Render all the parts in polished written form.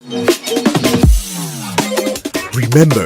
Remember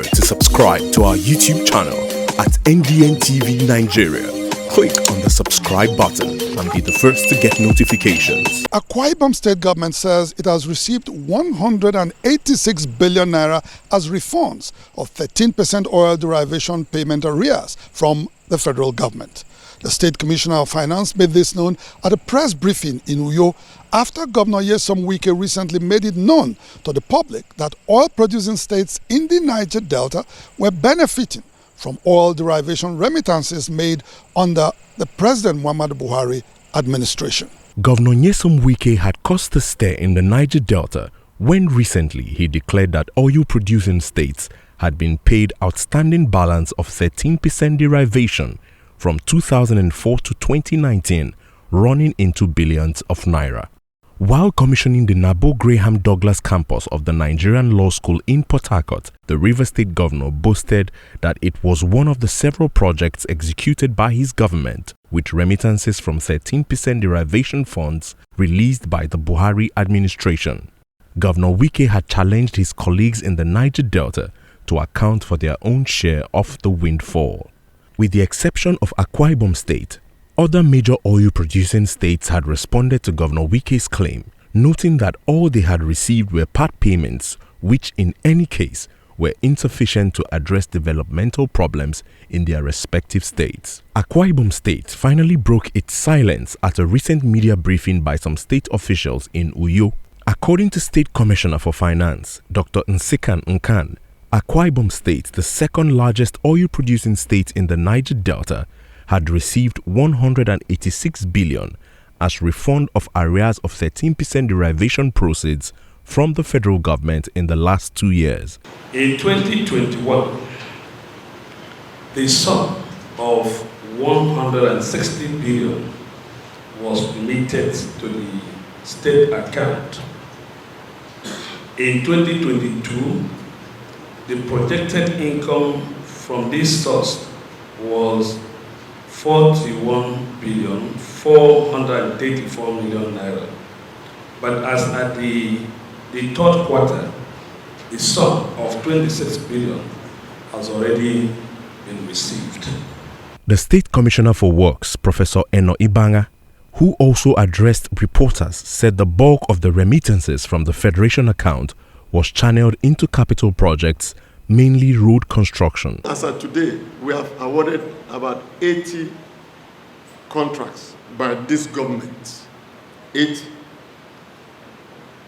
to subscribe to our YouTube channel at NDN TV Nigeria. Click on the subscribe button and be the first to get notifications. Akwa Ibom state government says it has received 186 billion naira as refunds of 13% oil derivation payment arrears from the federal government. The State Commissioner of Finance made this known at a press briefing in Uyo after Governor Nyesom Wike recently made it known to the public that oil-producing states in the Niger Delta were benefiting from oil derivation remittances made under the President Muhammadu Buhari administration. Governor Nyesom Wike had caused a stir in the Niger Delta when recently he declared that oil-producing states had been paid outstanding balance of 13% derivation from 2004 to 2019, running into billions of naira. While commissioning the Nabo Graham Douglas campus of the Nigerian Law School in Port Harcourt, the River State governor boasted that it was one of the several projects executed by his government with remittances from 13% derivation funds released by the Buhari administration. Governor Wike had challenged his colleagues in the Niger Delta to account for their own share of the windfall. With the exception of Akwa Ibom State, other major oil-producing states had responded to Governor Wike's claim, noting that all they had received were part payments, which in any case were insufficient to address developmental problems in their respective states. Akwa Ibom State finally broke its silence at a recent media briefing by some state officials in Uyo. According to State Commissioner for Finance, Dr. Nsikan Nkan, Akwa Ibom State, the second largest oil-producing state in the Niger Delta, had received 186 billion as refund of arrears of 13% derivation proceeds from the federal government in the last 2 years. In 2021, the sum of 160 billion was remitted to the state account. In 2022, the projected income from this source was 41,484,000,000 naira. But as at the third quarter, the sum of 26 billion has already been received. The State Commissioner for Works, Professor Eno Ibanga, who also addressed reporters, said the bulk of the remittances from the Federation account was channeled into capital projects, mainly road construction. As of today, we have awarded about 80 contracts by this government. 80.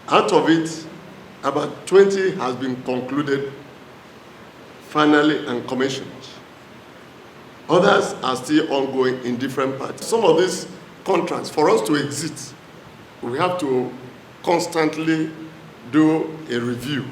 Out of it, about 20 has been concluded finally and commissioned. Others are still ongoing in different parts. Some of these contracts, for us to exit, we have to constantly do a review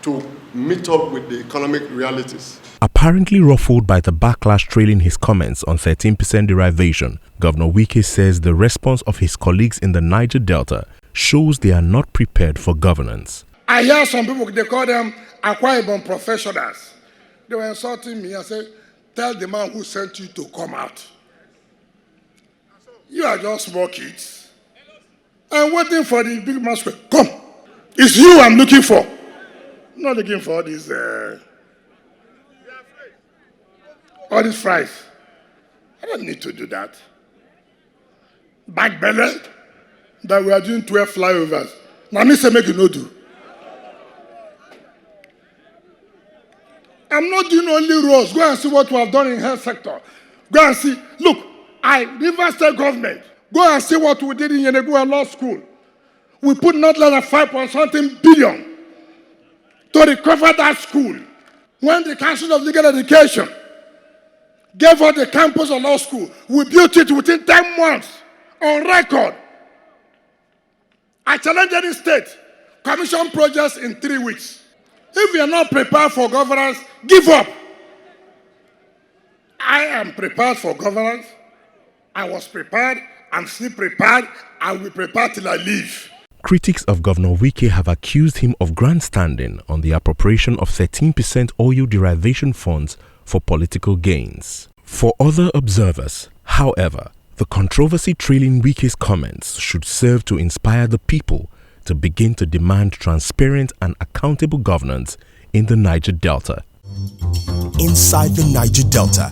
to meet up with the economic realities. Apparently ruffled by the backlash trailing his comments on 13% derivation, Governor Wike says the response of his colleagues in the Niger Delta shows they are not prepared for governance. I hear some people, they call them Akwa Ibom professionals. They were insulting me and said, tell the man who sent you to come out. You are just small kids. I'm waiting for the big man to come. It's you I'm looking for. I'm not looking for all these fries. I don't need to do that. Back belly, that we are doing 12 flyovers. Now me say make you no do. I'm not doing only roads. Go and see what we have done in health sector. Go and see. Look, River State government. Go and see what we did in Yenegua Law School. We put not less than 5.something billion to recover that school. When the Council of Legal Education gave us the campus of law school, we built it within 10 months on record. I challenge any state, commission projects in 3 weeks. If you are not prepared for governance, give up. I am prepared for governance. I was prepared. I'm still prepared. I will be prepared till I leave. Critics of Governor Wike have accused him of grandstanding on the appropriation of 13% oil derivation funds for political gains. For other observers, however, the controversy trailing Wike's comments should serve to inspire the people to begin to demand transparent and accountable governance in the Niger Delta. Inside the Niger Delta,